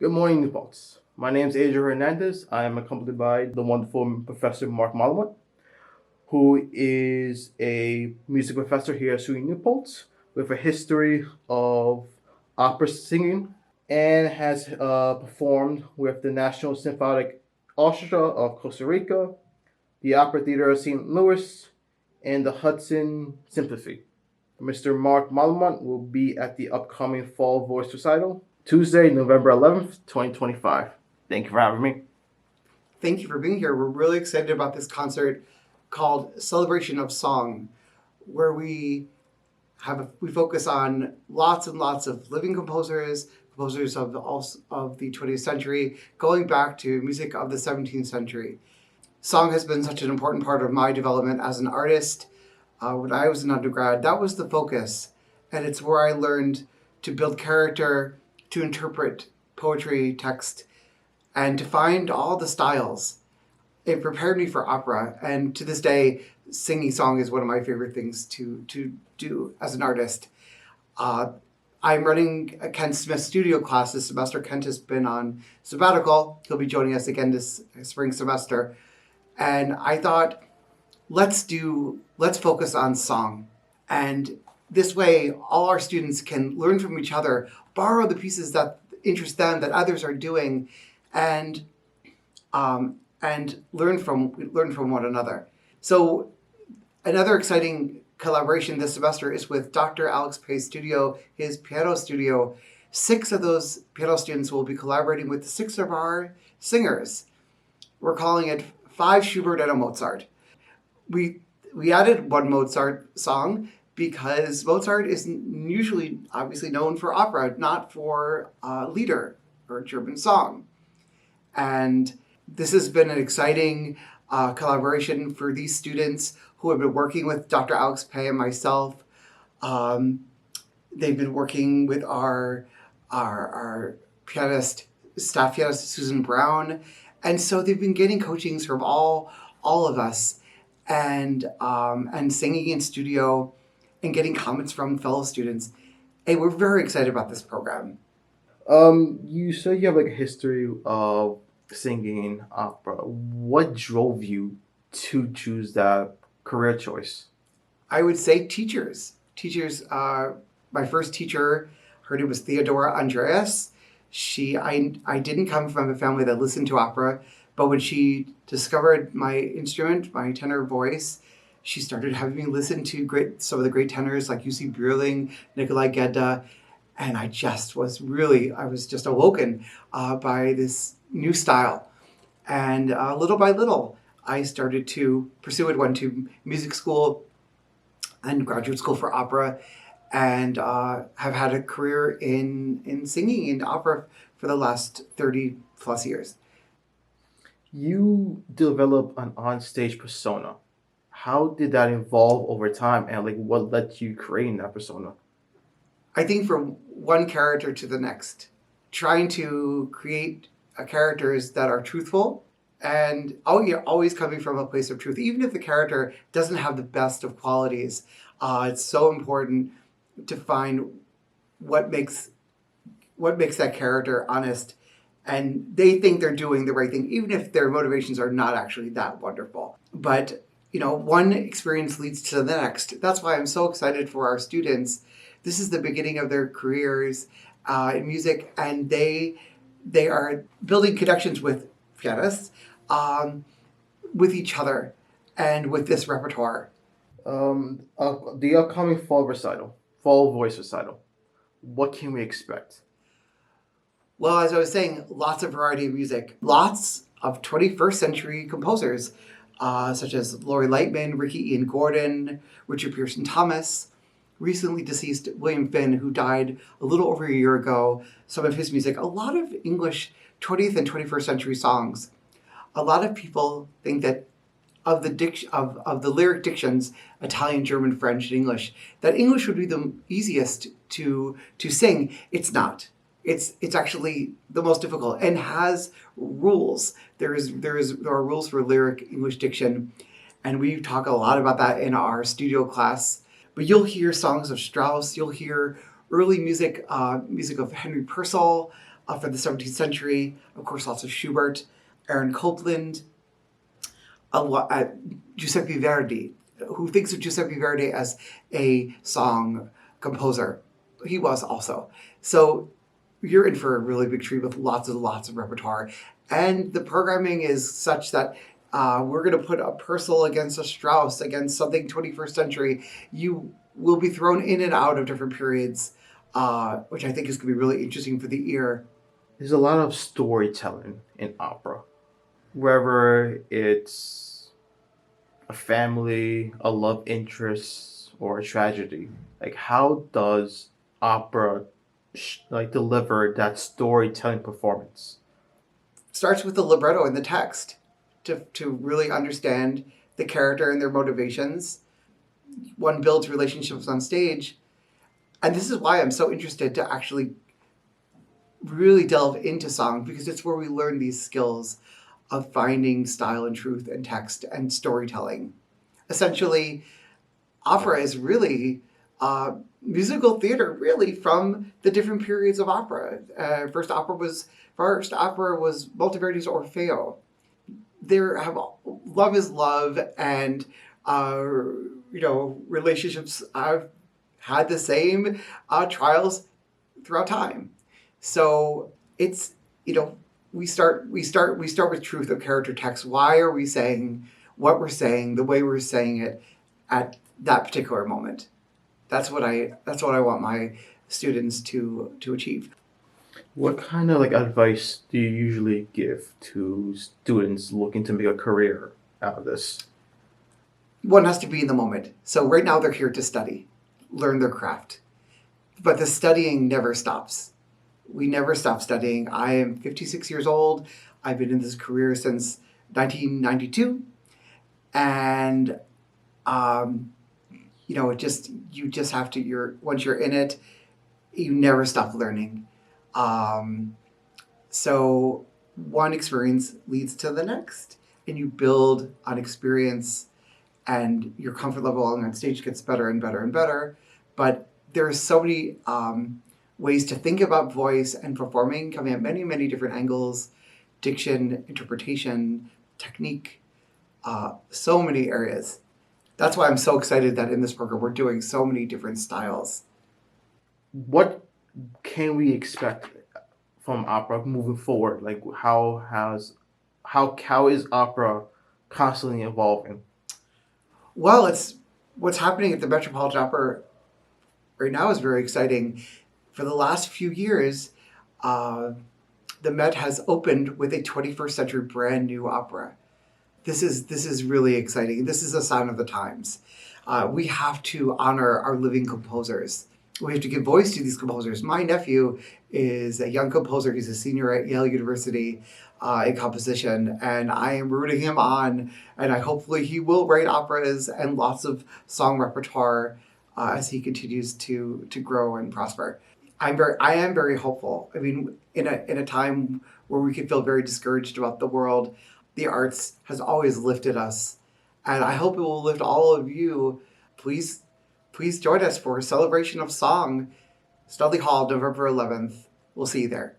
Good morning, New Paltz. My name is Adrian Hernandez. I am accompanied by the wonderful Professor Marc Molomot, who is a music professor here at SUNY New Paltz with a history of opera singing and has performed with the National Symphonic Orchestra of Costa Rica, the Opera Theater of St. Louis, and the Hudson Symphony. Mr. Marc Molomot will be at the upcoming Fall Voice Recital, Tuesday, November 11th, 2025. Thank you for having me. Thank you for being here. We're really excited about this concert called Celebration of Song, where we focus on lots and lots of living composers of the 20th century, going back to music of the 17th century. Song has been such an important part of my development as an artist. When I was an undergrad, that was the focus, and it's where I learned to build character, to interpret poetry, text, and to find all the styles. It prepared me for opera, and to this day, singing song is one of my favorite things to do as an artist. I'm running a Kent Smith studio class this semester. Kent has been on sabbatical. He'll be joining us again this spring semester. And I thought, let's focus on song. And this way, all our students can learn from each other, borrow the pieces that interest them, that others are doing, and learn from one another. So another exciting collaboration this semester is with Dr. Alex Pei's studio, his piano studio. 6 of those piano students will be collaborating with 6 of our singers. We're calling it 5 Schubert and a Mozart. We added 1 Mozart song because Mozart is usually obviously known for opera, not for Lieder or German song. And this has been an exciting collaboration for these students who have been working with Dr. Alex Pei and myself. They've been working with our staff pianist, Susan Brown. And so they've been getting coachings from all of us and singing in studio and getting comments from fellow students. And we're very excited about this program. You said you have like a history of singing opera. What drove you to choose that career choice? I would say teachers. My first teacher, her name was Theodora Andreas. I didn't come from a family that listened to opera, but when she discovered my instrument, my tenor voice, she started having me listen to some of the great tenors like U.C. Bierling, Nikolai Gedda, and I was just awoken by this new style. And little by little, I started to pursue it, went to music school and graduate school for opera, and have had a career in singing in opera for the last 30 plus years. You develop an onstage persona. How did that evolve over time, and like what led you creating that persona? I think from one character to the next, trying to create characters that are truthful and always coming from a place of truth. Even if the character doesn't have the best of qualities, it's so important to find what makes that character honest, and they think they're doing the right thing, even if their motivations are not actually that wonderful. But one experience leads to the next. That's why I'm so excited for our students. This is the beginning of their careers in music, and they are building connections with pianists, with each other, and with this repertoire. The upcoming fall voice recital. What can we expect? Well, as I was saying, lots of variety of music, lots of 21st century composers, such as Laurie Lightman, Ricky Ian Gordon, Richard Pearson Thomas, recently deceased William Finn, who died a little over a year ago. Some of his music, a lot of English 20th and 21st century songs. A lot of people think that of the lyric dictions, Italian, German, French, and English, that English would be the easiest to sing. It's not. It's actually the most difficult and has rules. There are rules for lyric English diction, and we talk a lot about that in our studio class. But you'll hear songs of Strauss. You'll hear early music of Henry Purcell, for the 17th century. Of course, lots of Schubert, Aaron Copland, Giuseppe Verdi. Who thinks of Giuseppe Verdi as a song composer? He was also. So you're in for a really big treat with lots and lots of repertoire. And the programming is such that we're going to put a Purcell against a Strauss, against something 21st century. You will be thrown in and out of different periods, which I think is going to be really interesting for the ear. There's a lot of storytelling in opera, whether it's a family, a love interest, or a tragedy. Like, how does opera deliver that storytelling performance? Starts with the libretto and the text to really understand the character and their motivations. One builds relationships on stage. And this is why I'm so interested to actually really delve into song, because it's where we learn these skills of finding style and truth and text and storytelling. Essentially, opera is really musical theater, really, from the different periods of opera. First opera was Monteverdi's Orfeo. There have love is love, and relationships have had the same trials throughout time. So it's we start with truth of character text. Why are we saying what we're saying, the way we're saying it at that particular moment? That's what I want my students to achieve. What kind of advice do you usually give to students looking to make a career out of this? One has to be in the moment. So right now they're here to study, learn their craft. But the studying never stops. We never stop studying. I am 56 years old. I've been in this career since 1992. And you just have to, once you're in it, you never stop learning. So one experience leads to the next, and you build on experience, and your comfort level on stage gets better and better and better. But there are so many ways to think about voice and performing, coming at many, many different angles: diction, interpretation, technique, so many areas. That's why I'm so excited that in this program we're doing so many different styles. What can we expect from opera moving forward? Like, how is opera constantly evolving? Well, it's what's happening at the Metropolitan Opera right now is very exciting. For the last few years, the Met has opened with a 21st century brand new opera. This is really exciting. This is a sign of the times. We have to honor our living composers. We have to give voice to these composers. My nephew is a young composer. He's a senior at Yale University in composition, and I am rooting him on, and hopefully he will write operas and lots of song repertoire as he continues to grow and prosper. I am very hopeful. I mean, in a time where we can feel very discouraged about the world, the arts has always lifted us, and I hope it will lift all of you. Please join us for a celebration of song, Studley Hall, November 11th. We'll see you there.